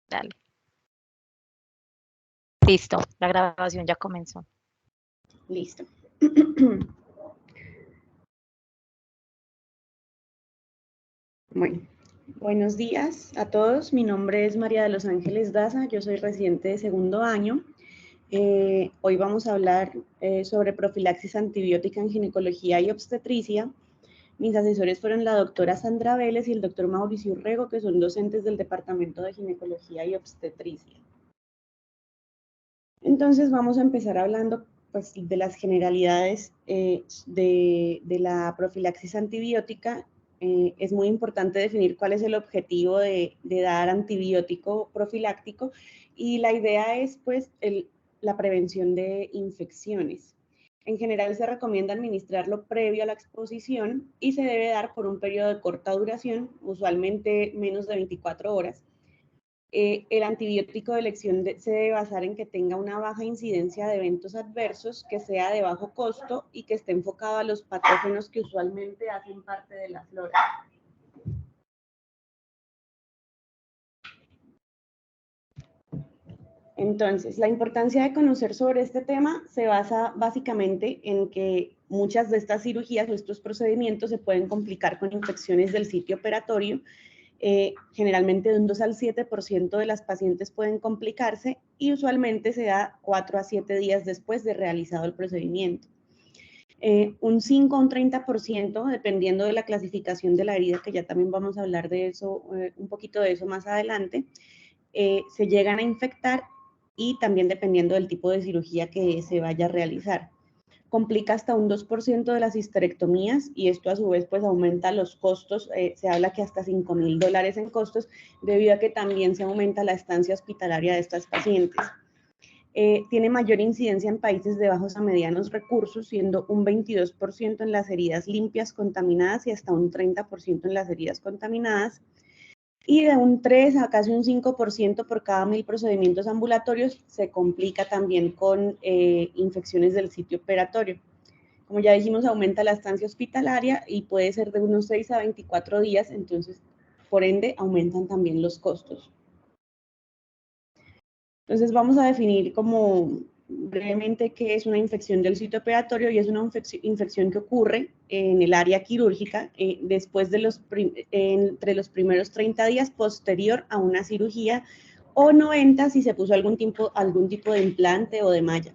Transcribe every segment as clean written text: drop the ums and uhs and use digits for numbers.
Dale. Listo, la grabación ya comenzó. Listo. Bueno, buenos días a todos. Mi nombre es María de los Ángeles Daza, yo soy residente de segundo año. Hoy vamos a hablar sobre profilaxis antibiótica en ginecología y obstetricia. Mis asesores fueron la doctora Sandra Vélez y el doctor Mauricio Urrego, que son docentes del Departamento de Ginecología y Obstetricia. Entonces vamos a empezar hablando pues, de las generalidades de la profilaxis antibiótica. Es muy importante definir cuál es el objetivo de dar antibiótico profiláctico y la idea es pues la prevención de infecciones. En general se recomienda administrarlo previo a la exposición y se debe dar por un periodo de corta duración, usualmente menos de 24 horas. El antibiótico de elección se debe basar en que tenga una baja incidencia de eventos adversos, que sea de bajo costo y que esté enfocado a los patógenos que usualmente hacen parte de la flora. Entonces, la importancia de conocer sobre este tema se basa básicamente en que muchas de estas cirugías o estos procedimientos se pueden complicar con infecciones del sitio operatorio. Generalmente de un 2 al 7% de las pacientes pueden complicarse y usualmente se da 4 a 7 días después de realizado el procedimiento. Un 5 a un 30%, dependiendo de la clasificación de la herida, que ya también vamos a hablar de eso, un poquito de eso más adelante, se llegan a infectar y también dependiendo del tipo de cirugía que se vaya a realizar. Complica hasta un 2% de las histerectomías y esto a su vez pues aumenta los costos, se habla que hasta $5,000 en costos debido a que también se aumenta la estancia hospitalaria de estas pacientes. Tiene mayor incidencia en países de bajos a medianos recursos, siendo un 22% en las heridas limpias contaminadas y hasta un 30% en las heridas contaminadas. Y de un 3 a casi un 5% por cada 1.000 procedimientos ambulatorios se complica también con infecciones del sitio operatorio. Como ya dijimos, aumenta la estancia hospitalaria y puede ser de unos 6 a 24 días, entonces, por ende, aumentan también los costos. Entonces, vamos a definir como brevemente qué es una infección del sitio operatorio y es una infección que ocurre en el área quirúrgica después de entre los primeros 30 días posterior a una cirugía o 90 si se puso algún tipo de implante o de malla.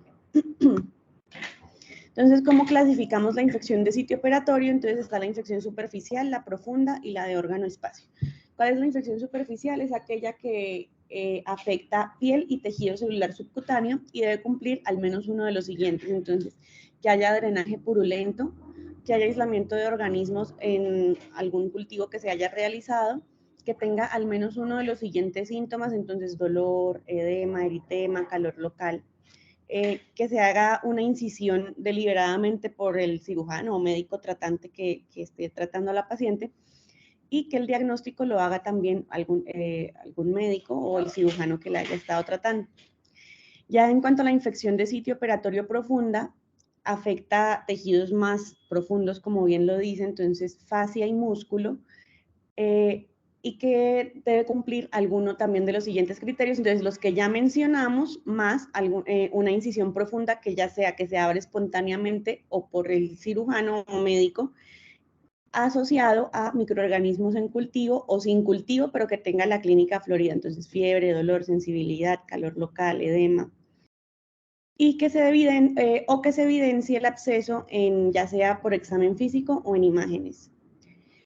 Entonces, ¿cómo clasificamos la infección de sitio operatorio? Entonces está la infección superficial, la profunda y la de órgano-espacio. ¿Cuál es la infección superficial? Es aquella que afecta piel y tejido celular subcutáneo y debe cumplir al menos uno de los siguientes. Entonces, que haya drenaje purulento, que haya aislamiento de organismos en algún cultivo que se haya realizado, que tenga al menos uno de los siguientes síntomas, entonces dolor, edema, eritema, calor local, que se haga una incisión deliberadamente por el cirujano o médico tratante que esté tratando a la paciente, y que el diagnóstico lo haga también algún médico o el cirujano que la haya estado tratando. Ya en cuanto a la infección de sitio operatorio profunda, afecta tejidos más profundos, como bien lo dice, entonces fascia y músculo, y que debe cumplir alguno también de los siguientes criterios. Entonces, los que ya mencionamos, más una incisión profunda que ya sea que se abre espontáneamente o por el cirujano o médico, asociado a microorganismos en cultivo o sin cultivo, pero que tenga la clínica florida, entonces fiebre, dolor, sensibilidad, calor local, edema, y que se evidencie el absceso ya sea por examen físico o en imágenes.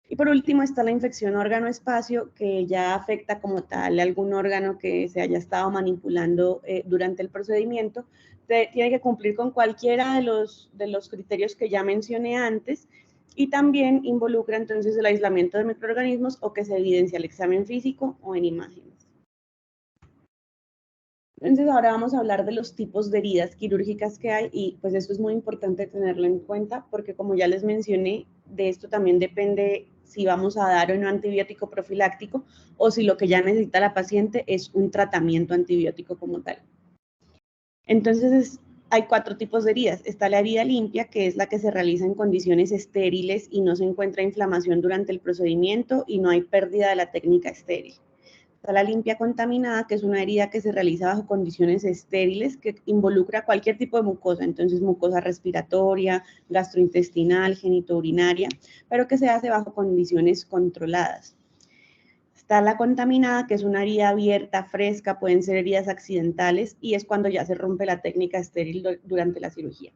Y por último está la infección órgano-espacio, que ya afecta como tal algún órgano que se haya estado manipulando durante el procedimiento. Tiene que cumplir con cualquiera de los criterios que ya mencioné antes, y también involucra entonces el aislamiento de microorganismos o que se evidencia el examen físico o en imágenes. Entonces ahora vamos a hablar de los tipos de heridas quirúrgicas que hay y pues esto es muy importante tenerlo en cuenta porque como ya les mencioné, de esto también depende si vamos a dar o no antibiótico profiláctico o si lo que ya necesita la paciente es un tratamiento antibiótico como tal. Entonces hay 4 tipos de heridas. Está la herida limpia, que es la que se realiza en condiciones estériles y no se encuentra inflamación durante el procedimiento y no hay pérdida de la técnica estéril. Está la limpia contaminada, que es una herida que se realiza bajo condiciones estériles, que involucra cualquier tipo de mucosa, entonces mucosa respiratoria, gastrointestinal, genitourinaria, pero que se hace bajo condiciones controladas. Está la contaminada, que es una herida abierta, fresca, pueden ser heridas accidentales, y es cuando ya se rompe la técnica estéril durante la cirugía.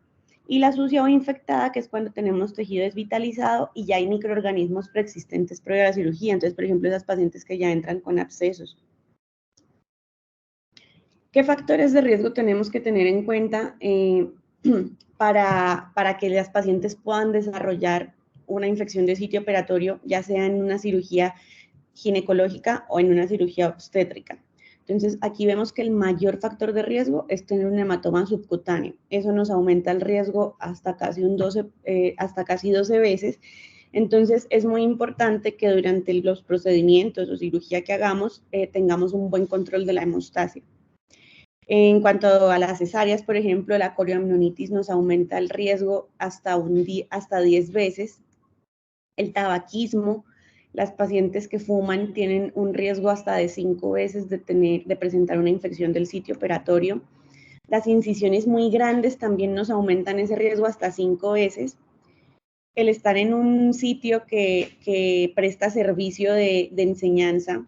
Y la sucia o infectada, que es cuando tenemos tejido desvitalizado y ya hay microorganismos preexistentes previo a la cirugía. Entonces, por ejemplo, esas pacientes que ya entran con abscesos. ¿Qué factores de riesgo tenemos que tener en cuenta para que las pacientes puedan desarrollar una infección de sitio operatorio, ya sea en una cirugía ginecológica o en una cirugía obstétrica? Entonces, aquí vemos que el mayor factor de riesgo es tener un hematoma subcutáneo. Eso nos aumenta el riesgo hasta casi 12 veces. Entonces, es muy importante que durante los procedimientos o cirugía que hagamos, tengamos un buen control de la hemostasia. En cuanto a las cesáreas, por ejemplo, la corioamnionitis nos aumenta el riesgo hasta 10 veces. El tabaquismo, las pacientes que fuman tienen un riesgo hasta de 5 veces de presentar una infección del sitio operatorio. Las incisiones muy grandes también nos aumentan ese riesgo hasta 5 veces. El estar en un sitio que presta servicio de enseñanza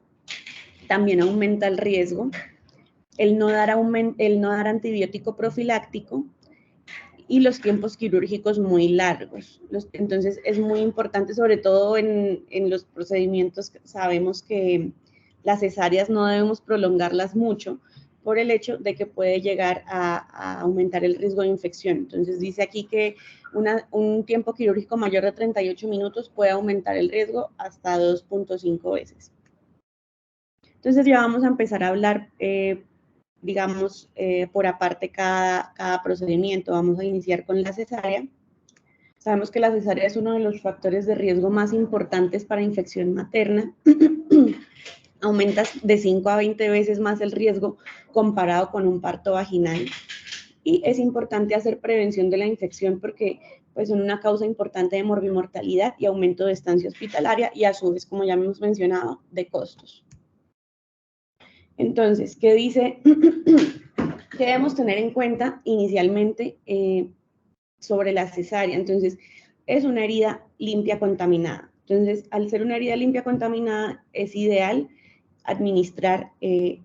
también aumenta el riesgo. El no dar antibiótico profiláctico y los tiempos quirúrgicos muy largos. Entonces, es muy importante, sobre todo en los procedimientos, sabemos que las cesáreas no debemos prolongarlas mucho por el hecho de que puede llegar a aumentar el riesgo de infección. Entonces, dice aquí que un tiempo quirúrgico mayor de 38 minutos puede aumentar el riesgo hasta 2.5 veces. Entonces, ya vamos a empezar a hablar digamos, por aparte cada procedimiento. Vamos a iniciar con la cesárea. Sabemos que la cesárea es uno de los factores de riesgo más importantes para infección materna. Aumenta de 5 a 20 veces más el riesgo comparado con un parto vaginal. Y es importante hacer prevención de la infección porque pues, son una causa importante de morbimortalidad y aumento de estancia hospitalaria y a su vez, como ya hemos mencionado, de costos. Entonces, ¿qué dice? ¿Qué debemos tener en cuenta inicialmente sobre la cesárea? Entonces, es una herida limpia contaminada. Entonces, al ser una herida limpia contaminada, es ideal administrar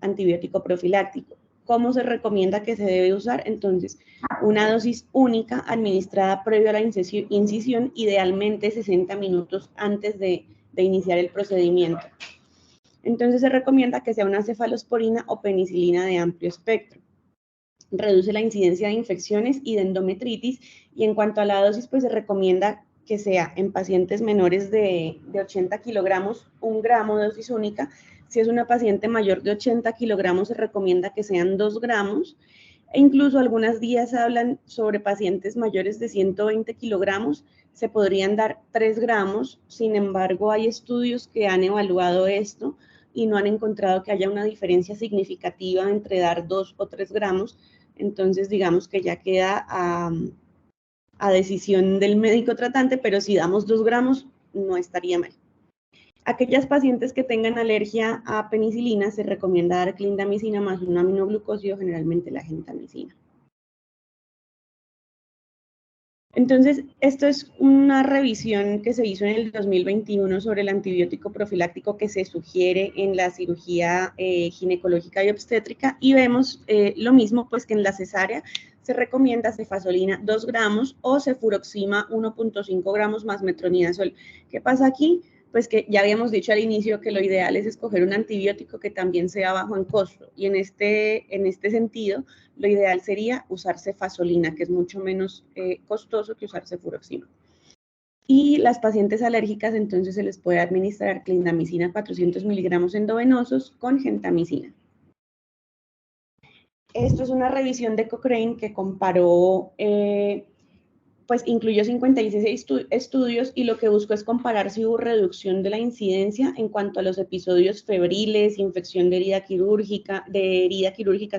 antibiótico profiláctico. ¿Cómo se recomienda que se debe usar? Entonces, una dosis única administrada previo a la incisión, idealmente 60 minutos antes de iniciar el procedimiento. Entonces, se recomienda que sea una cefalosporina o penicilina de amplio espectro. Reduce la incidencia de infecciones y de endometritis, y en cuanto a la dosis, pues se recomienda que sea en pacientes menores de 80 kilogramos, 1 gramo de dosis única. Si es una paciente mayor de 80 kilogramos, se recomienda que sean 2 gramos, e incluso algunas guías hablan sobre pacientes mayores de 120 kilogramos, se podrían dar 3 gramos, sin embargo, hay estudios que han evaluado esto y no han encontrado que haya una diferencia significativa entre dar 2 o 3 gramos, entonces digamos que ya queda a decisión del médico tratante, pero si damos 2 gramos no estaría mal. Aquellas pacientes que tengan alergia a penicilina se recomienda dar clindamicina más un aminoglucósido, generalmente la gentamicina. Entonces, esto es una revisión que se hizo en el 2021 sobre el antibiótico profiláctico que se sugiere en la cirugía ginecológica y obstétrica, y vemos lo mismo, pues que en la cesárea se recomienda cefazolina 2 gramos o cefuroxima 1.5 gramos más metronidazol. ¿Qué pasa aquí? Pues que ya habíamos dicho al inicio que lo ideal es escoger un antibiótico que también sea bajo en costo, y en este sentido, lo ideal sería usar cefazolina, que es mucho menos costoso que usar cefuroxima. Y las pacientes alérgicas, entonces se les puede administrar clindamicina 400 miligramos endovenosos con gentamicina. Esto es una revisión de Cochrane que comparó, pues incluyó 56 estudios, y lo que buscó es comparar si hubo reducción de la incidencia en cuanto a los episodios febriles, infección de herida quirúrgica,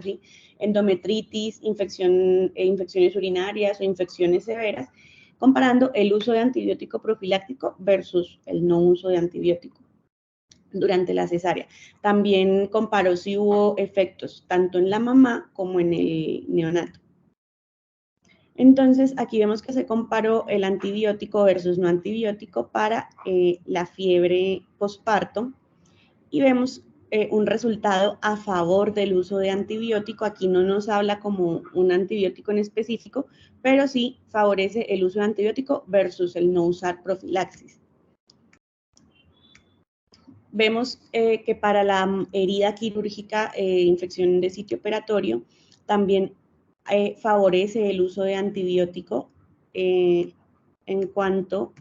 sí, endometritis, infecciones urinarias o infecciones severas, comparando el uso de antibiótico profiláctico versus el no uso de antibiótico. durante la cesárea. También comparó si hubo efectos tanto en la mamá como en el neonato. Entonces, aquí vemos que se comparó el antibiótico versus no antibiótico para la fiebre posparto y vemos un resultado a favor del uso de antibiótico. Aquí no nos habla como un antibiótico en específico, pero sí favorece el uso de antibiótico versus el no usar profilaxis. Vemos que para la herida quirúrgica, infección de sitio operatorio, también favorece el uso de antibiótico. En cuanto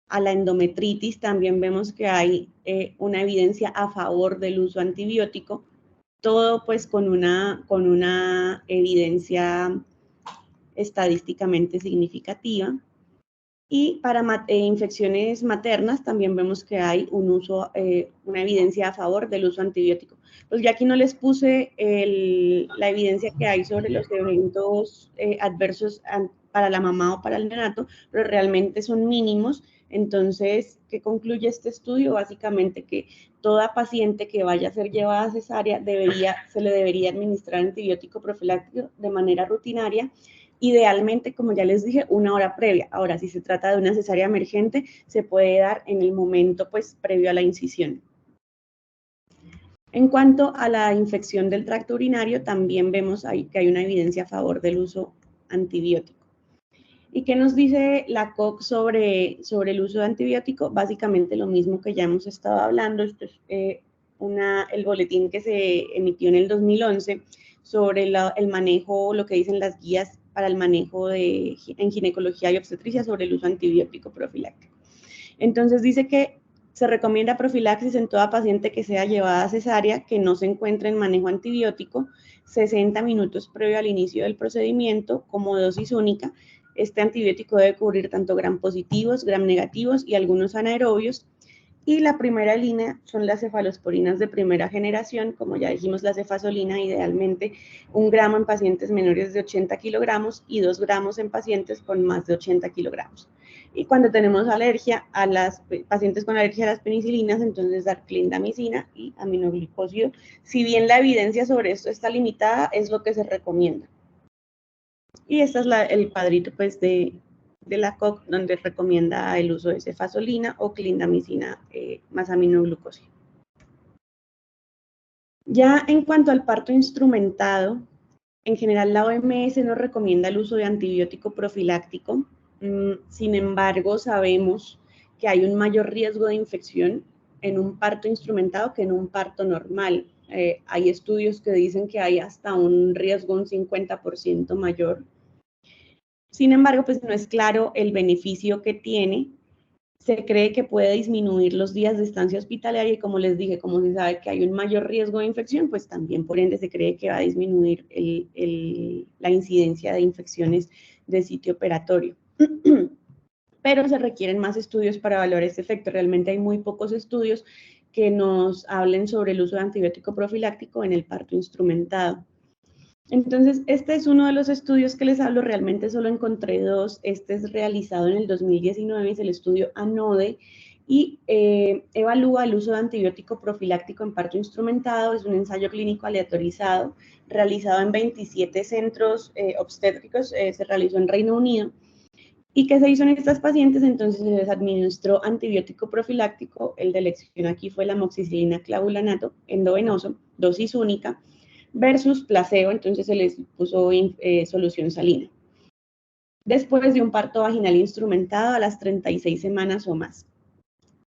a la endometritis, también vemos que hay una evidencia a favor del uso antibiótico, todo pues con una evidencia estadísticamente significativa. Y para infecciones maternas también vemos que hay un uso, una evidencia a favor del uso antibiótico. Pues ya aquí no les puse la evidencia que hay sobre los eventos adversos para la mamá o para el neonato, pero realmente son mínimos. Entonces, ¿qué concluye este estudio? Básicamente que toda paciente que vaya a ser llevada a cesárea se le debería administrar antibiótico profiláctico de manera rutinaria. Idealmente, como ya les dije, 1 hora previa. Ahora, si se trata de una cesárea emergente, se puede dar en el momento pues previo a la incisión. En cuanto a la infección del tracto urinario, también vemos ahí que hay una evidencia a favor del uso antibiótico. ¿Y qué nos dice la COC sobre el uso de antibiótico? Básicamente lo mismo que ya hemos estado hablando. Esto es el boletín que se emitió en el 2011 sobre el manejo, lo que dicen las guías para el manejo en ginecología y obstetricia sobre el uso antibiótico profiláctico. Entonces dice que se recomienda profilaxis en toda paciente que sea llevada a cesárea, que no se encuentre en manejo antibiótico, 60 minutos previo al inicio del procedimiento, como dosis única. Este antibiótico debe cubrir tanto gram positivos, gram negativos y algunos anaerobios. Y la primera línea son las cefalosporinas de primera generación, como ya dijimos, la cefasolina, idealmente 1 gramo en pacientes menores de 80 kilogramos y 2 gramos en pacientes con más de 80 kilogramos. Y cuando tenemos alergia a las pacientes con alergia a las penicilinas, entonces dar clindamicina y aminoglucósido. Si bien la evidencia sobre esto está limitada, es lo que se recomienda. Y este es el cuadrito pues de la COC, donde recomienda el uso de cefasolina o clindamicina más aminoglucósido. Ya en cuanto al parto instrumentado, en general la OMS no recomienda el uso de antibiótico profiláctico. Sin embargo, sabemos que hay un mayor riesgo de infección en un parto instrumentado que en un parto normal. Hay estudios que dicen que hay hasta un riesgo un 50% mayor. Sin embargo, pues no es claro el beneficio que tiene. Se cree que puede disminuir los días de estancia hospitalaria y, como les dije, como se sabe que hay un mayor riesgo de infección, pues también por ende se cree que va a disminuir la incidencia de infecciones de sitio operatorio. Pero se requieren más estudios para evaluar este efecto. Realmente hay muy pocos estudios que nos hablen sobre el uso de antibiótico profiláctico en el parto instrumentado. Entonces, este es uno de los estudios que les hablo, realmente solo encontré 2. Este es realizado en el 2019, es el estudio ANODE, y evalúa el uso de antibiótico profiláctico en parto instrumentado. Es un ensayo clínico aleatorizado, realizado en 27 centros obstétricos, se realizó en Reino Unido. ¿Y qué se hizo en estas pacientes? Entonces se les administró antibiótico profiláctico, el de elección aquí fue la amoxicilina clavulanato endovenoso, dosis única, versus placebo, entonces se les puso solución salina. Después de un parto vaginal instrumentado a las 36 semanas o más.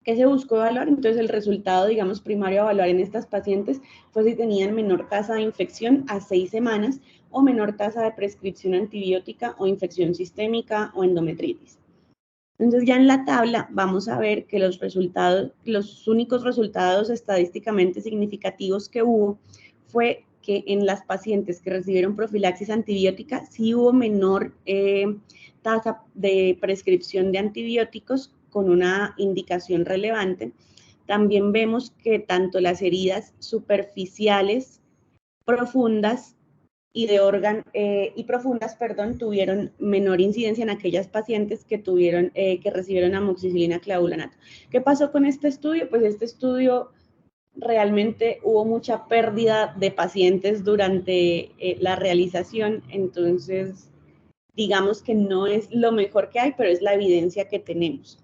¿Qué se buscó evaluar? Entonces el resultado, digamos, primario a evaluar en estas pacientes fue si tenían menor tasa de infección a 6 semanas o menor tasa de prescripción antibiótica o infección sistémica o endometritis. Entonces ya en la tabla vamos a ver que los únicos resultados estadísticamente significativos que hubo fue que en las pacientes que recibieron profilaxis antibiótica sí hubo menor tasa de prescripción de antibióticos con una indicación relevante. También vemos que tanto las heridas superficiales, profundas y profundas, tuvieron menor incidencia en aquellas pacientes que recibieron amoxicilina clavulanato. ¿Qué pasó con este estudio? Pues este estudio realmente hubo mucha pérdida de pacientes durante la realización, entonces digamos que no es lo mejor que hay, pero es la evidencia que tenemos.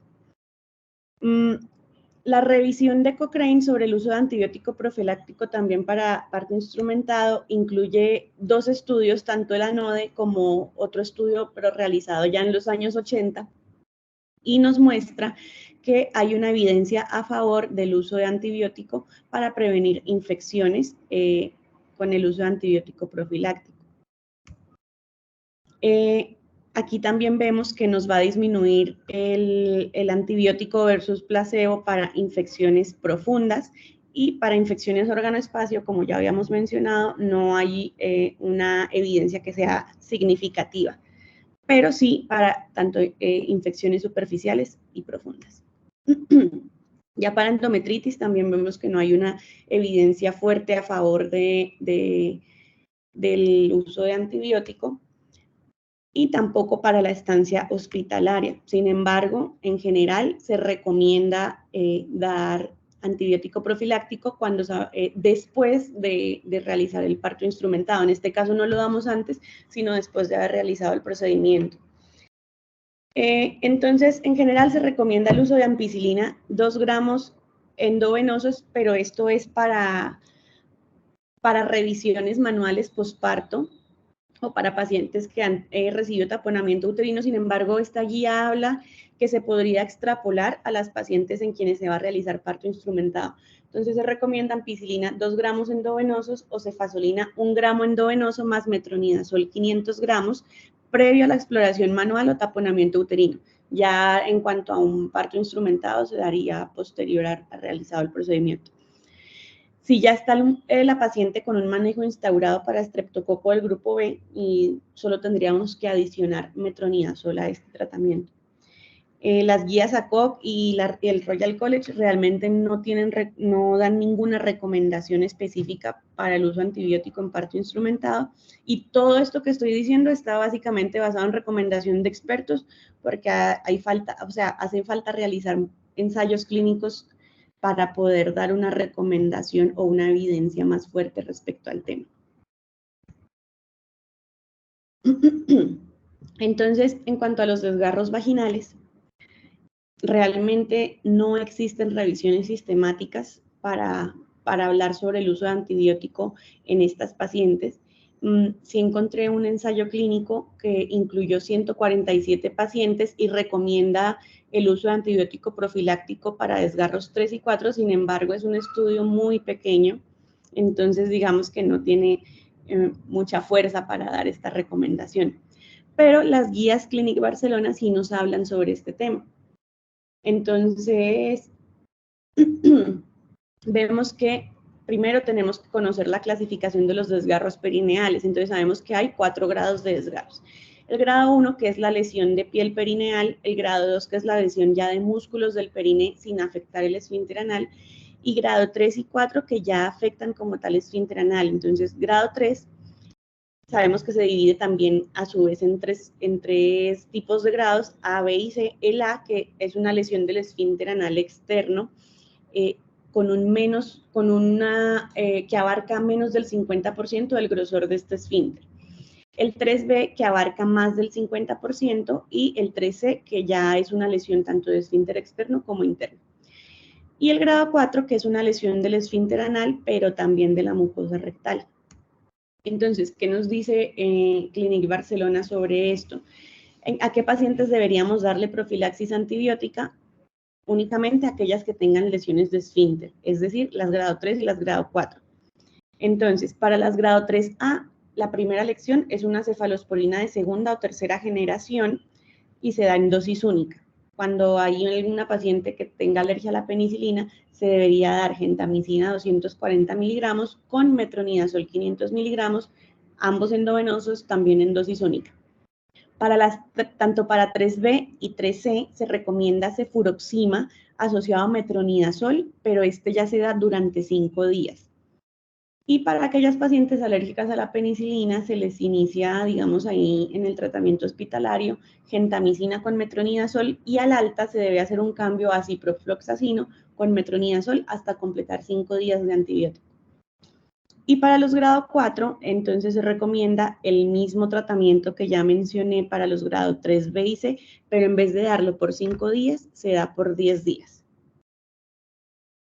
La revisión de Cochrane sobre el uso de antibiótico profiláctico también para parto instrumentado incluye 2 estudios, tanto el ANODE como otro estudio, pero realizado ya en los años 80, y nos muestra que hay una evidencia a favor del uso de antibiótico para prevenir infecciones con el uso de antibiótico profiláctico. Aquí también vemos que nos va a disminuir el antibiótico versus placebo para infecciones profundas, y para infecciones órgano-espacio, como ya habíamos mencionado, no hay una evidencia que sea significativa, pero sí para tanto infecciones superficiales y profundas. Ya para endometritis también vemos que no hay una evidencia fuerte a favor del uso de antibiótico, y tampoco para la estancia hospitalaria. Sin embargo, en general se recomienda dar antibiótico profiláctico después de realizar el parto instrumentado. En este caso no lo damos antes, sino después de haber realizado el procedimiento. Entonces, en general se recomienda el uso de ampicilina 2 gramos endovenosos, pero esto es para revisiones manuales posparto o para pacientes que han recibido taponamiento uterino. Sin embargo, esta guía habla que se podría extrapolar a las pacientes en quienes se va a realizar parto instrumentado. Entonces se recomienda ampicilina 2 gramos endovenosos o cefazolina 1 gramo endovenoso más metronidazol 500 gramos previo a la exploración manual o taponamiento uterino. Ya en cuanto a un parto instrumentado se daría posterior a realizado el procedimiento. Si ya está la paciente con un manejo instaurado para estreptococo del grupo B, y solo tendríamos que adicionar metronidazol a este tratamiento. Las guías ACOG y el Royal College realmente no dan ninguna recomendación específica para el uso antibiótico en parto instrumentado, y todo esto que estoy diciendo está básicamente basado en recomendación de expertos, porque hace falta realizar ensayos clínicos para poder dar una recomendación o una evidencia más fuerte respecto al tema. Entonces, en cuanto a los desgarros vaginales, realmente no existen revisiones sistemáticas para hablar sobre el uso de antibiótico en estas pacientes. Sí encontré un ensayo clínico que incluyó 147 pacientes y recomienda el uso de antibiótico profiláctico para desgarros 3 y 4, sin embargo es un estudio muy pequeño, entonces digamos que no tiene mucha fuerza para dar esta recomendación. Pero las guías Clinic Barcelona sí nos hablan sobre este tema. Entonces, vemos que primero tenemos que conocer la clasificación de los desgarros perineales. Entonces sabemos que hay 4 grados de desgarros. El grado 1, que es la lesión de piel perineal, el grado 2, que es la lesión ya de músculos del perine sin afectar el esfínter anal, y grado 3 y 4, que ya afectan como tal esfínter anal. Entonces, grado 3, sabemos que se divide también a su vez en tres tipos de grados, A, B y C. El A, que es una lesión del esfínter anal externo, que abarca menos del 50% del grosor de este esfínter. El 3B, que abarca más del 50%, y el 3C, que ya es una lesión tanto de esfínter externo como interno. Y el grado 4, que es una lesión del esfínter anal, pero también de la mucosa rectal. Entonces, ¿qué nos dice Clinic Barcelona sobre esto? ¿A qué pacientes deberíamos darle profilaxis antibiótica? Únicamente aquellas que tengan lesiones de esfínter, es decir, las grado 3 y las grado 4. Entonces, para las grado 3A, la primera lección es una cefalosporina de segunda o tercera generación y se da en dosis única. Cuando hay una paciente que tenga alergia a la penicilina, se debería dar gentamicina 240 miligramos con metronidazol 500 miligramos, ambos endovenosos, también en dosis única. Tanto para 3B y 3C se recomienda cefuroxima asociado a metronidazol, pero este ya se da durante 5 días. Y para aquellas pacientes alérgicas a la penicilina se les inicia, digamos, ahí en el tratamiento hospitalario, gentamicina con metronidazol, y al alta se debe hacer un cambio a ciprofloxacino con metronidazol hasta completar 5 días de antibiótico. Y para los grado 4, entonces se recomienda el mismo tratamiento que ya mencioné para los grado 3, B y C, pero en vez de darlo por 5 días, se da por 10 días.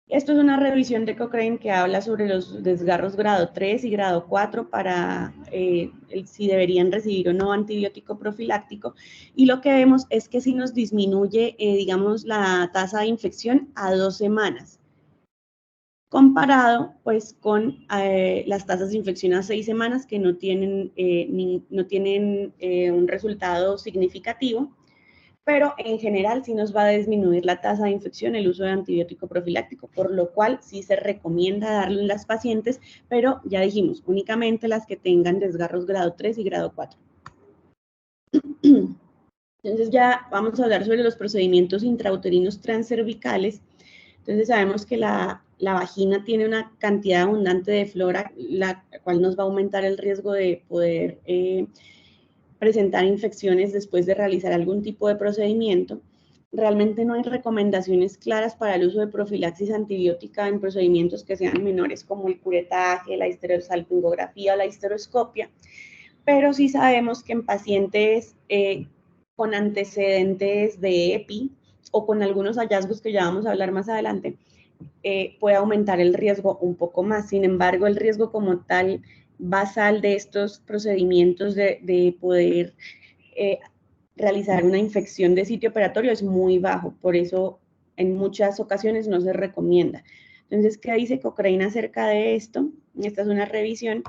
Esto es una revisión de Cochrane que habla sobre los desgarros grado 3 y grado 4 para si deberían recibir o no antibiótico profiláctico. Y lo que vemos es que si nos disminuye, digamos, la tasa de infección a 2 semanas, comparado pues con las tasas de infección a 6 semanas que no tienen un resultado significativo. Pero en general sí nos va a disminuir la tasa de infección el uso de antibiótico profiláctico, por lo cual sí se recomienda darlo en las pacientes, pero ya dijimos, únicamente las que tengan desgarros grado 3 y grado 4. Entonces ya vamos a hablar sobre los procedimientos intrauterinos transcervicales. Entonces sabemos que la vagina tiene una cantidad abundante de flora, la cual nos va a aumentar el riesgo de poder presentar infecciones después de realizar algún tipo de procedimiento. Realmente no hay recomendaciones claras para el uso de profilaxis antibiótica en procedimientos que sean menores, como el curetaje, la histerosalpingografía o la histeroscopia, pero sí sabemos que en pacientes con antecedentes de EPI o con algunos hallazgos que ya vamos a hablar más adelante, puede aumentar el riesgo un poco más. Sin embargo, el riesgo como tal basal de estos procedimientos de poder realizar una infección de sitio operatorio es muy bajo, por eso en muchas ocasiones no se recomienda. Entonces, ¿qué dice Cochrane acerca de esto? Esta es una revisión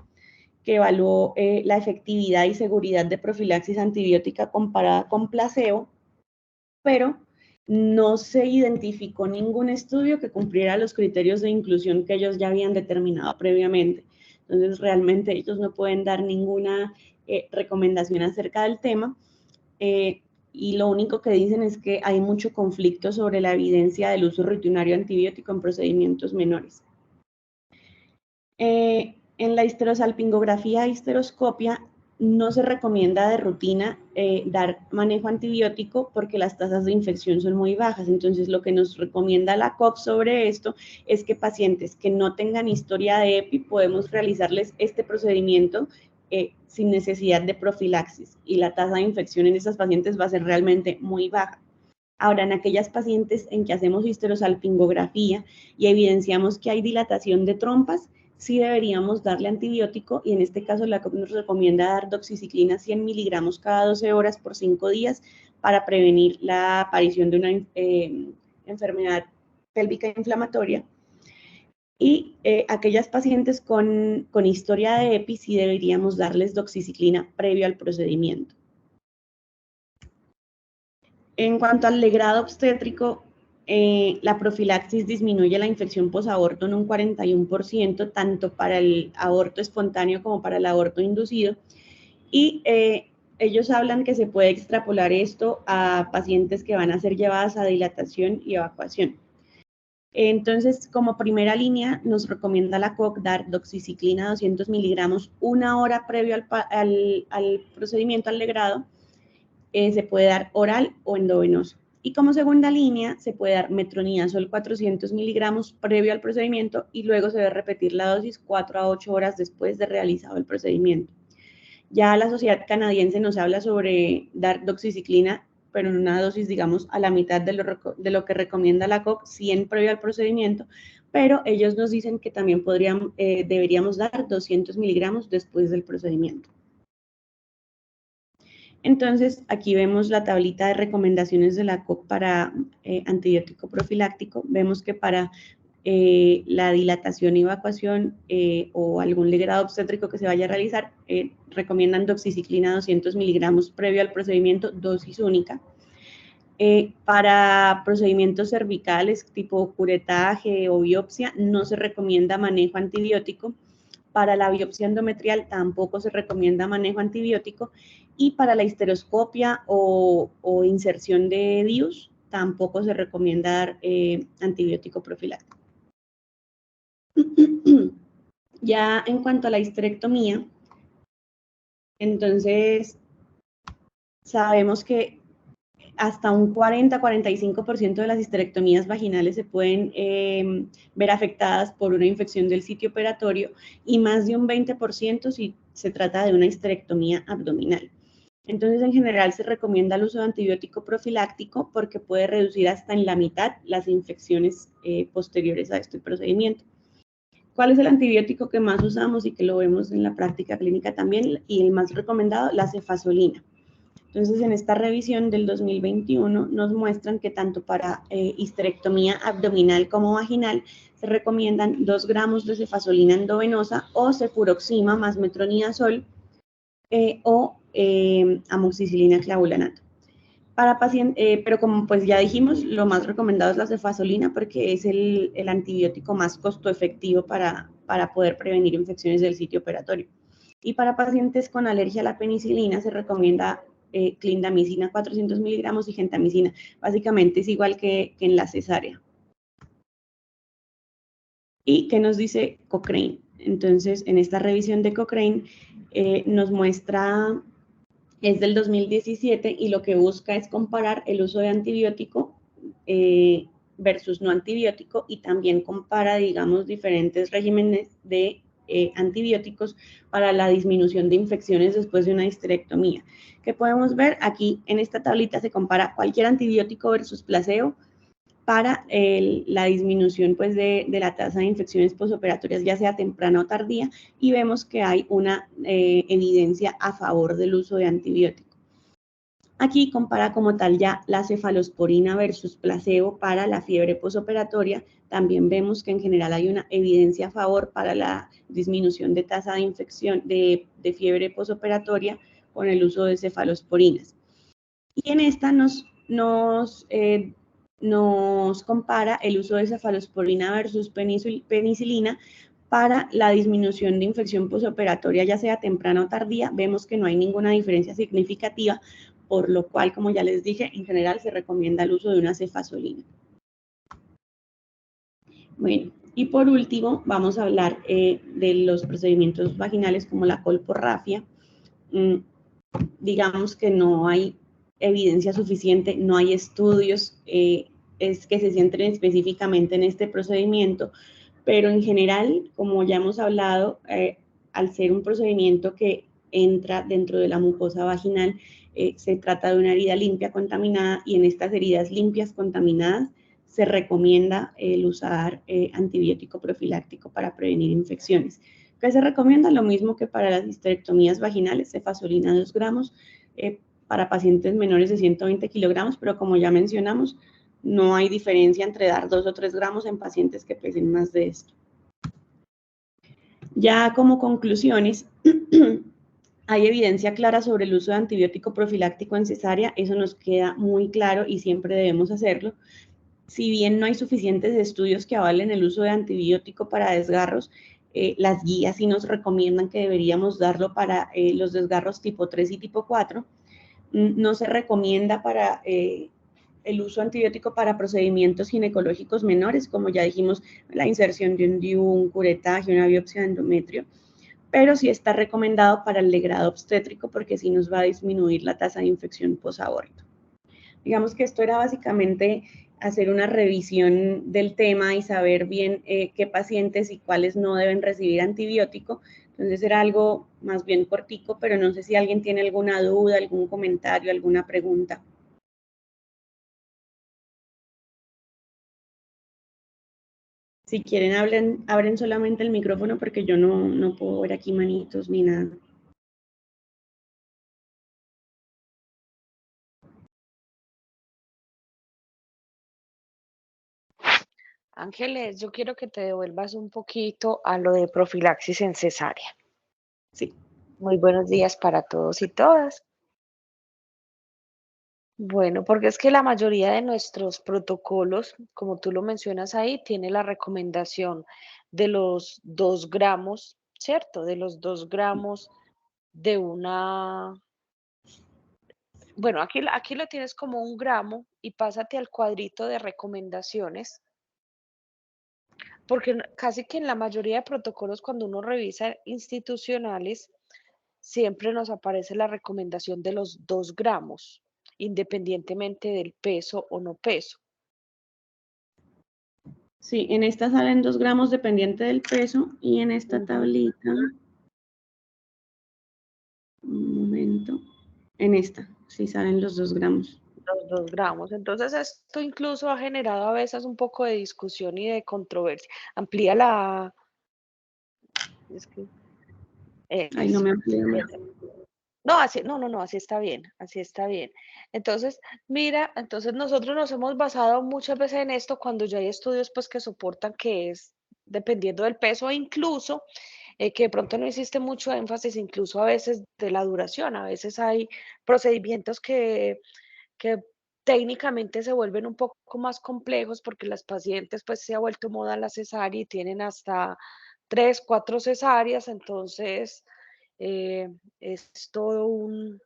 que evaluó la efectividad y seguridad de profilaxis antibiótica comparada con placebo, pero no se identificó ningún estudio que cumpliera los criterios de inclusión que ellos ya habían determinado previamente. Entonces, realmente ellos no pueden dar ninguna recomendación acerca del tema. Y lo único que dicen es que hay mucho conflicto sobre la evidencia del uso rutinario antibiótico en procedimientos menores. En la histerosalpingografía e histeroscopia no se recomienda de rutina dar manejo antibiótico porque las tasas de infección son muy bajas. Entonces, lo que nos recomienda la COP sobre esto es que pacientes que no tengan historia de EPI podemos realizarles este procedimiento sin necesidad de profilaxis, y la tasa de infección en esas pacientes va a ser realmente muy baja. Ahora, en aquellas pacientes en que hacemos histerosalpingografía y evidenciamos que hay dilatación de trompas, sí deberíamos darle antibiótico, y en este caso la COP nos recomienda dar doxiciclina 100 miligramos cada 12 horas por 5 días para prevenir la aparición de una enfermedad pélvica inflamatoria. Y aquellas pacientes con historia de EPI sí deberíamos darles doxiciclina previo al procedimiento. En cuanto al legrado obstétrico, la profilaxis disminuye la infección posaborto en un 41%, tanto para el aborto espontáneo como para el aborto inducido. Y ellos hablan que se puede extrapolar esto a pacientes que van a ser llevadas a dilatación y evacuación. Entonces, como primera línea, nos recomienda la COC dar doxiciclina 200 miligramos 1 hora previo al procedimiento, al legrado. Se puede dar oral o endovenoso. Y como segunda línea, se puede dar metronidazol 400 miligramos previo al procedimiento, y luego se debe repetir la dosis 4 a 8 horas después de realizado el procedimiento. Ya la Sociedad Canadiense nos habla sobre dar doxiciclina, pero en una dosis, digamos, a la mitad de lo que recomienda la COC, 100 previo al procedimiento, pero ellos nos dicen que también deberíamos dar 200 miligramos después del procedimiento. Entonces, aquí vemos la tablita de recomendaciones de la COP para antibiótico profiláctico. Vemos que para la dilatación y evacuación o algún legrado obstétrico que se vaya a realizar, recomiendan doxiciclina 200 miligramos previo al procedimiento, dosis única. Para procedimientos cervicales tipo curetaje o biopsia, no se recomienda manejo antibiótico. Para la biopsia endometrial tampoco se recomienda manejo antibiótico, y para la histeroscopia o inserción de DIUs tampoco se recomienda dar antibiótico profiláctico. Ya en cuanto a la histerectomía, entonces sabemos que hasta un 40-45% de las histerectomías vaginales se pueden ver afectadas por una infección del sitio operatorio y más de un 20% si se trata de una histerectomía abdominal. Entonces, en general se recomienda el uso de antibiótico profiláctico porque puede reducir hasta en la mitad las infecciones posteriores a este procedimiento. ¿Cuál es el antibiótico que más usamos y que lo vemos en la práctica clínica también? Y el más recomendado, la cefazolina. Entonces, en esta revisión del 2021 nos muestran que tanto para histerectomía abdominal como vaginal se recomiendan 2 gramos de cefazolina endovenosa o cefuroxima más metronidazol o amoxicilina clavulanato. Para pero como pues ya dijimos, lo más recomendado es la cefazolina porque es el antibiótico más costo efectivo para poder prevenir infecciones del sitio operatorio. Y para pacientes con alergia a la penicilina se recomienda clindamicina 400 miligramos y gentamicina. Básicamente es igual que en la cesárea. ¿Y qué nos dice Cochrane? Entonces, en esta revisión de Cochrane nos muestra, es del 2017 y lo que busca es comparar el uso de antibiótico versus no antibiótico y también compara, digamos, diferentes regímenes de antibióticos para la disminución de infecciones después de una histerectomía. ¿Qué podemos ver? Aquí en esta tablita se compara cualquier antibiótico versus placebo para la disminución pues, de la tasa de infecciones posoperatorias, ya sea temprana o tardía, y vemos que hay una evidencia a favor del uso de antibiótico. Aquí compara como tal ya la cefalosporina versus placebo para la fiebre posoperatoria. También vemos que en general hay una evidencia a favor para la disminución de tasa de infección de fiebre posoperatoria con el uso de cefalosporinas. Y en esta nos compara el uso de cefalosporina versus penicilina para la disminución de infección posoperatoria, ya sea temprana o tardía. Vemos que no hay ninguna diferencia significativa, por lo cual, como ya les dije, en general se recomienda el uso de una cefazolina. Bueno, y por último, vamos a hablar de los procedimientos vaginales como la colporrafia. Digamos que no hay evidencia suficiente, no hay estudios es que se centren específicamente en este procedimiento, pero en general, como ya hemos hablado, al ser un procedimiento que entra dentro de la mucosa vaginal, se trata de una herida limpia contaminada y en estas heridas limpias contaminadas se recomienda el usar antibiótico profiláctico para prevenir infecciones. ¿Qué se recomienda? Lo mismo que para las histerectomías vaginales, cefazolina 2 gramos para pacientes menores de 120 kilogramos, pero como ya mencionamos, no hay diferencia entre dar 2 o 3 gramos en pacientes que pesen más de esto. Ya como conclusiones, hay evidencia clara sobre el uso de antibiótico profiláctico en cesárea, eso nos queda muy claro y siempre debemos hacerlo. Si bien no hay suficientes estudios que avalen el uso de antibiótico para desgarros, las guías sí nos recomiendan que deberíamos darlo para los desgarros tipo 3 y tipo 4. No se recomienda para el uso antibiótico para procedimientos ginecológicos menores, como ya dijimos, la inserción de un DIU, un curetaje, una biopsia de endometrio, pero sí está recomendado para el legrado obstétrico porque sí nos va a disminuir la tasa de infección posaborto. Digamos que esto era básicamente hacer una revisión del tema y saber bien qué pacientes y cuáles no deben recibir antibiótico. Entonces era algo más bien cortico, pero no sé si alguien tiene alguna duda, algún comentario, alguna pregunta. Si quieren, abren solamente el micrófono porque yo no puedo ver aquí manitos ni nada. Ángeles, yo quiero que te devuelvas un poquito a lo de profilaxis en cesárea. Sí. Muy buenos días para todos y todas. Bueno, porque es que la mayoría de nuestros protocolos, como tú lo mencionas ahí, tiene la recomendación de los 2 gramos, ¿cierto? De los 2 gramos de una, bueno, aquí lo tienes como 1 gramo y pásate al cuadrito de recomendaciones. porque casi que en la mayoría de protocolos, cuando uno revisa institucionales, siempre nos aparece la recomendación de los 2 gramos, independientemente del peso o no peso. Sí, en esta salen 2 gramos dependiente del peso y en esta Ujú. tablita, un momento, en esta, sí salen los 2 gramos. Los 2 gramos. Entonces, esto incluso ha generado a veces un poco de discusión y de controversia. Amplía la es que Ahí no eso, me amplía más. eso. No, así no, así está bien, así está bien. Entonces, mira, entonces nosotros nos hemos basado muchas veces en esto cuando ya hay estudios, pues, que soportan que es dependiendo del peso e incluso, que de pronto no existe mucho énfasis, incluso a veces de la duración. A veces hay procedimientos que técnicamente se vuelven un poco más complejos porque las pacientes, pues, se ha vuelto moda la cesárea y tienen hasta 3 4 cesáreas. Entonces, eh, es todo un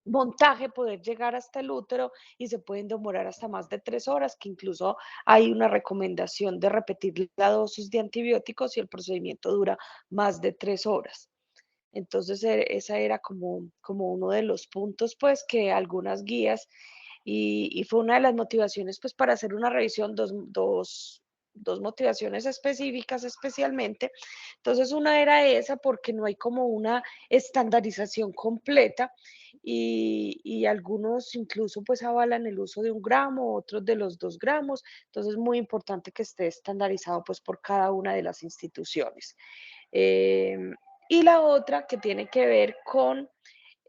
montaje poder llegar hasta el útero y se pueden demorar hasta más de 3 horas, que incluso hay una recomendación de repetir la dosis de antibióticos si el procedimiento dura más de 3 horas. Entonces, esa era como uno de los puntos, pues, que algunas guías y fue una de las motivaciones, pues, para hacer una revisión, dos motivaciones específicas especialmente. Entonces, una era esa, porque no hay como una estandarización completa y algunos incluso, pues, avalan el uso de 1 gramo, otros de los 2 gramos. Entonces, muy importante que esté estandarizado, pues, por cada una de las instituciones. Em, y la otra que tiene que ver con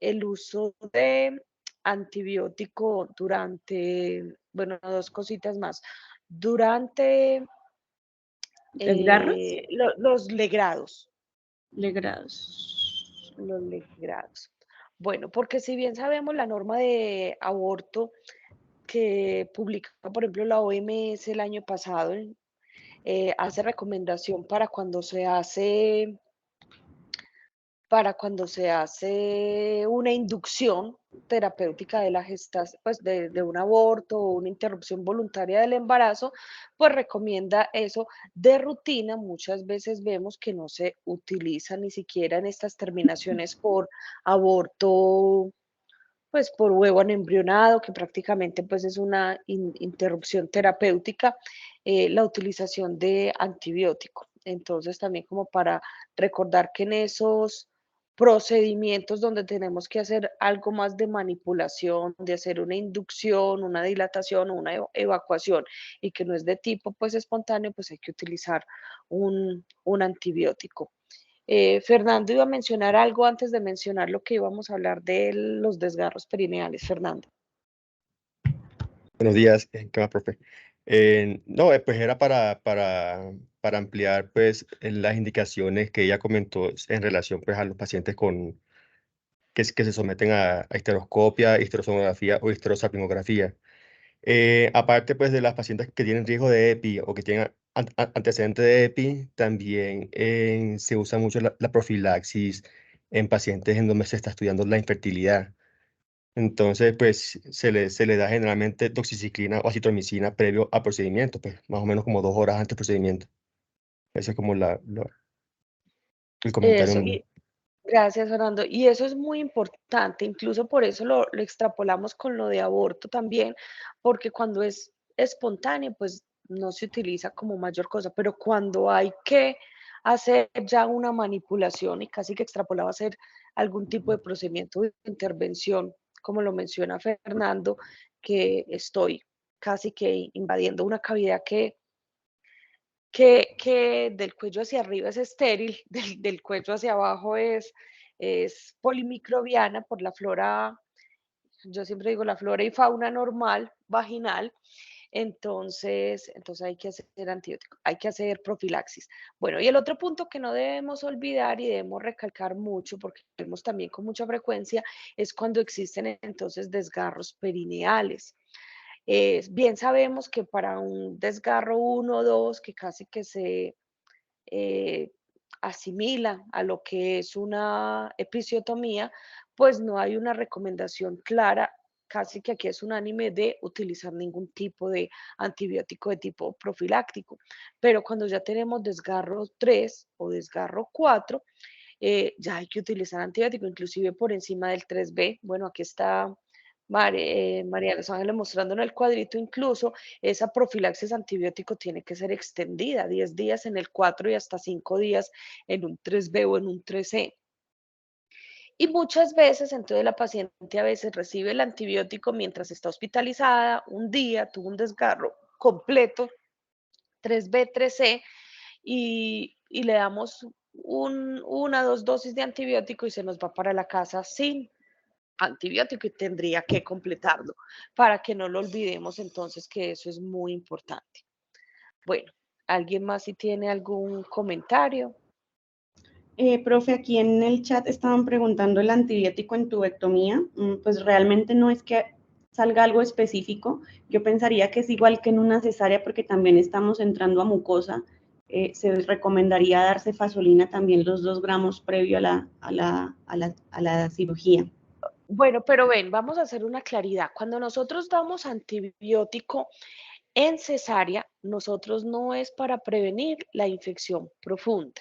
el uso de antibiótico durante, bueno, 2 cositas más. Durante, ¿Desgarros? los legrados, Legrados. los legrados. Bueno, porque si bien sabemos la norma de aborto que publicó, por ejemplo, la OMS el año pasado, hace recomendación para cuando se hace una inducción terapéutica de la gestación, pues de un aborto o una interrupción voluntaria del embarazo, pues recomienda eso de rutina. Muchas veces vemos que no se utiliza ni siquiera en estas terminaciones por aborto, pues por huevo anembrionado, que prácticamente pues es una interrupción terapéutica, la utilización de antibiótico. Entonces también como para recordar que en esos procedimientos donde tenemos que hacer algo más de manipulación, de hacer una inducción, una dilatación o una evacuación y que no es de tipo pues espontáneo, pues hay que utilizar un antibiótico. Fernando iba a mencionar algo antes de mencionar lo que íbamos a hablar de los desgarros perineales. Fernando. Buenos días, ¿qué más, profe? No, pues era para ampliar pues las indicaciones que ella comentó en relación pues a los pacientes que se someten a histeroscopia, histerosonografía o histerosalpingografía. Aparte pues de las pacientes que tienen riesgo de EPI o que tienen antecedentes de EPI, también se usa mucho la profilaxis en pacientes en donde se está estudiando la infertilidad. Entonces, pues se le da generalmente doxiciclina o acitromicina previo al procedimiento, pues más o menos como 2 horas antes del procedimiento. Ese es como el comentario Eso, mío. y gracias, Fernando. Y eso es muy importante, incluso por eso lo extrapolamos con lo de aborto también, porque cuando es espontáneo, pues no se utiliza como mayor cosa, pero cuando hay que hacer ya una manipulación y casi que extrapolaba a hacer algún tipo de procedimiento de intervención, como lo menciona Fernando, que estoy casi que invadiendo una cavidad que del cuello hacia arriba es estéril, del cuello hacia abajo es polimicrobiana por la flora, yo siempre digo la flora y fauna normal, vaginal. Entonces hay que hacer antibiótico, hay que hacer profilaxis. Bueno, y el otro punto que no debemos olvidar y debemos recalcar mucho, porque vemos también con mucha frecuencia, es cuando existen entonces desgarros perineales. Bien sabemos que para un desgarro uno o 2, que casi que se eh, asimila a lo que es una episiotomía, pues no hay una recomendación clara casi que aquí es unánime de utilizar ningún tipo de antibiótico de tipo profiláctico. Pero cuando ya tenemos desgarro 3 o desgarro 4, ya hay que utilizar antibiótico, inclusive por encima del 3B. Bueno, aquí está María Los Ángeles mostrando en el cuadrito, incluso esa profilaxis antibiótico tiene que ser extendida, 10 días en el 4 y hasta 5 días en un 3B o en un 3E. Y muchas veces, entonces la paciente a veces recibe el antibiótico mientras está hospitalizada, un día tuvo un desgarro completo, 3B, 3C, y le damos una, 2 dosis de antibiótico y se nos va para la casa sin antibiótico y tendría que completarlo para que no lo olvidemos entonces que eso es muy importante. Bueno, ¿alguien más si tiene algún comentario? Profe, aquí en el chat estaban preguntando el antibiótico en tubectomía. Pues realmente no es que salga algo específico. Yo pensaría que es igual que en una cesárea porque también estamos entrando a mucosa. Se recomendaría dar cefazolina también los 2 gramos previo a la cirugía. Bueno, pero ven, vamos a hacer una claridad. Cuando nosotros damos antibiótico en cesárea, nosotros no es para prevenir la infección profunda,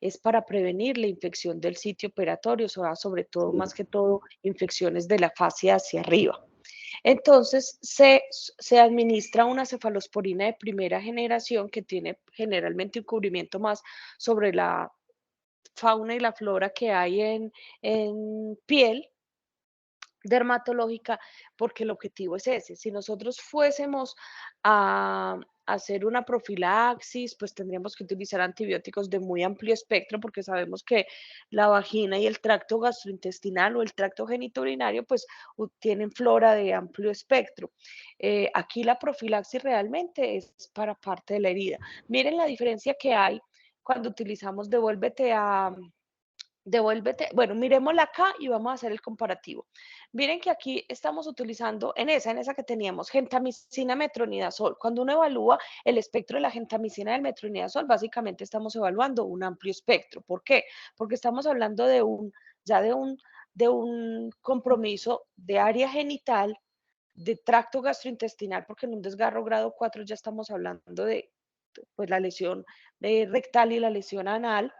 es para prevenir la infección del sitio operatorio, sobre todo, más que todo, infecciones de la fascia hacia arriba. Entonces, se administra una cefalosporina de primera generación que tiene generalmente un cubrimiento más sobre la fauna y la flora que hay en piel dermatológica, porque el objetivo es ese. Si nosotros fuésemos a hacer una profilaxis, pues tendríamos que utilizar antibióticos de muy amplio espectro, porque sabemos que la vagina y el tracto gastrointestinal o el tracto genitourinario, pues tienen flora de amplio espectro. Aquí la profilaxis realmente es para parte de la herida. Miren la diferencia que hay cuando utilizamos devuélvete, bueno, miremosla acá y vamos a hacer el comparativo. Miren que aquí estamos utilizando en esa que teníamos, gentamicina, metronidazol. Cuando uno evalúa el espectro de la gentamicina y del metronidazol, básicamente estamos evaluando un amplio espectro. ¿Por qué? Porque estamos hablando ya de un compromiso de área genital, de tracto gastrointestinal, porque en un desgarro grado 4 ya estamos hablando de pues, la lesión rectal y la lesión anal.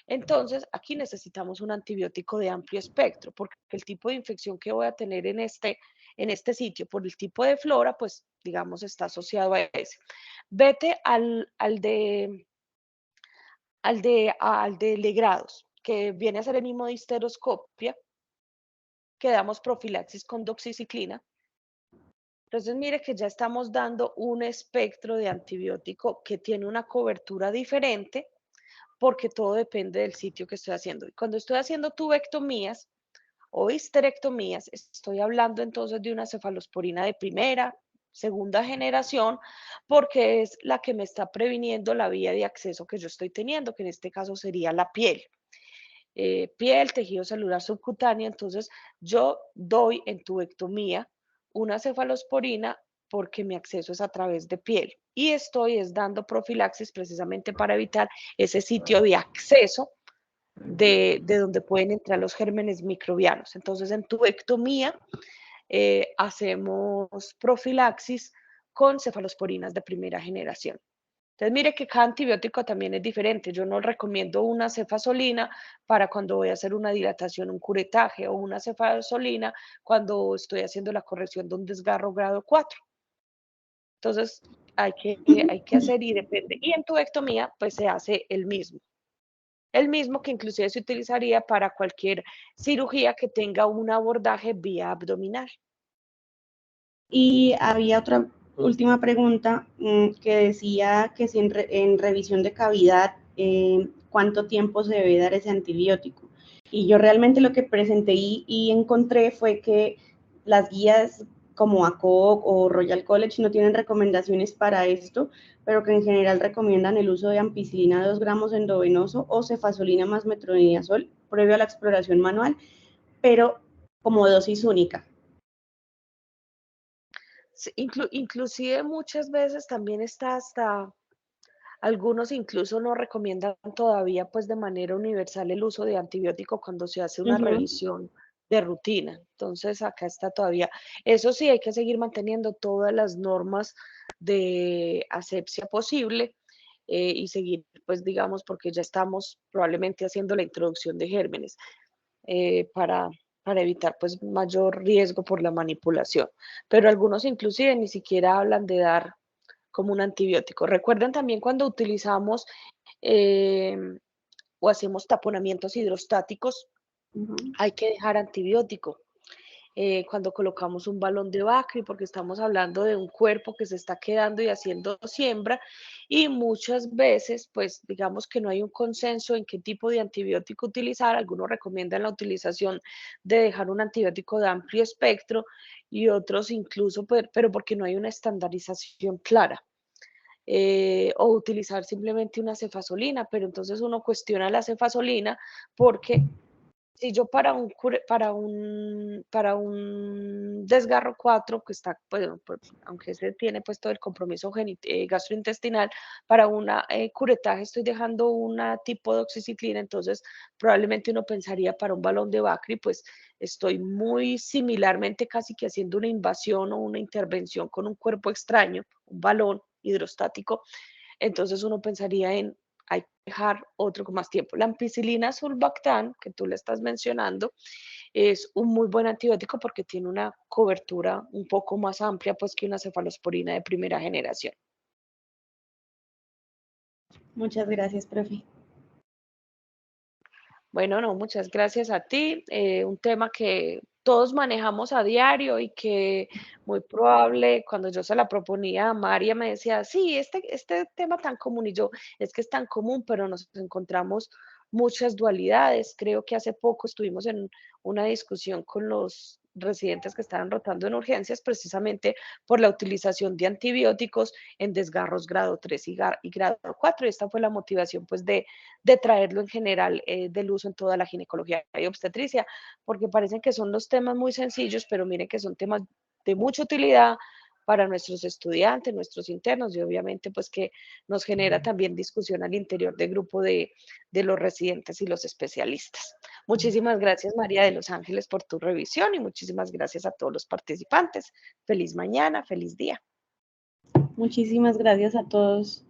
Entonces, aquí necesitamos un antibiótico de amplio espectro, porque el tipo de infección que voy a tener en este sitio, por el tipo de flora, pues, digamos, está asociado a ese. Vete al de legrados, que viene a ser el mismo de histeroscopia, que damos profilaxis con doxiciclina. Entonces, mire que ya estamos dando un espectro de antibiótico que tiene una cobertura diferente porque todo depende del sitio que estoy haciendo. Y cuando estoy haciendo tubectomías o histerectomías, estoy hablando entonces de una cefalosporina de primera, segunda generación, porque es la que me está previniendo la vía de acceso que yo estoy teniendo, que en este caso sería la piel. Piel, tejido celular subcutáneo, entonces yo doy en tubectomía una cefalosporina porque mi acceso es a través de piel y estoy dando profilaxis precisamente para evitar ese sitio de acceso de donde pueden entrar los gérmenes microbianos. Entonces, en tubectomía hacemos profilaxis con cefalosporinas de primera generación. Entonces, mire que cada antibiótico también es diferente. Yo no recomiendo una cefazolina para cuando voy a hacer una dilatación, un curetaje, o una cefazolina cuando estoy haciendo la corrección de un desgarro grado 4. Entonces, hay que hacer y depende. Y en tubectomía, pues se hace el mismo. El mismo que inclusive se utilizaría para cualquier cirugía que tenga un abordaje vía abdominal. Y había otra última pregunta que decía que si en revisión de cavidad, ¿cuánto tiempo se debe dar ese antibiótico? Y yo realmente lo que presenté y encontré fue que las guías como ACOG o Royal College no tienen recomendaciones para esto, pero que en general recomiendan el uso de ampicilina 2 gramos endovenoso o cefazolina más metronidazol previo a la exploración manual, pero como dosis única. Sí, inclusive muchas veces también está hasta, algunos incluso no recomiendan todavía pues de manera universal el uso de antibiótico cuando se hace una revisión de rutina. Entonces acá está todavía. Eso sí, hay que seguir manteniendo todas las normas de asepsia posible y seguir, pues digamos, porque ya estamos probablemente haciendo la introducción de gérmenes para, evitar pues mayor riesgo por la manipulación. Pero algunos inclusive ni siquiera hablan de dar como un antibiótico. Recuerden también cuando utilizamos eh, o hacemos taponamientos hidrostáticos, hay que dejar antibiótico. Cuando colocamos un balón de Bacri, porque estamos hablando de un cuerpo que se está quedando y haciendo siembra, y muchas veces, pues digamos que no hay un consenso en qué tipo de antibiótico utilizar. Algunos recomiendan la utilización de dejar un antibiótico de amplio espectro y otros incluso, pero porque no hay una estandarización clara. O utilizar simplemente una cefazolina, pero entonces uno cuestiona la cefazolina porque si yo para un desgarro 4 que está, bueno, pues, aunque ese tiene pues todo el compromiso gastrointestinal, para una curetaje estoy dejando una tipo de oxiciclina, entonces probablemente uno pensaría para un balón de Bacri, pues estoy muy similarmente casi que haciendo una invasión o una intervención con un cuerpo extraño, un balón hidrostático, entonces uno pensaría en hay que dejar otro con más tiempo. La ampicilina sulbactam, que tú le estás mencionando, es un muy buen antibiótico porque tiene una cobertura un poco más amplia pues que una cefalosporina de primera generación. Muchas gracias, profe. Bueno, no, muchas gracias a ti. Un tema que todos manejamos a diario y que muy probable cuando yo se la proponía a María me decía, sí, este tema tan común y yo, es que es tan común, pero nos encontramos muchas dualidades. Creo que hace poco estuvimos en una discusión con los residentes que estaban rotando en urgencias precisamente por la utilización de antibióticos en desgarros grado 3 y grado 4. Y esta fue la motivación pues de traerlo en general del uso en toda la ginecología y obstetricia, porque parecen que son los temas muy sencillos, pero miren que son temas de mucha utilidad para nuestros estudiantes, nuestros internos y obviamente pues que nos genera también discusión al interior del grupo de los residentes y los especialistas. Muchísimas gracias María de Los Ángeles por tu revisión y muchísimas gracias a todos los participantes. Feliz mañana, feliz día. Muchísimas gracias a todos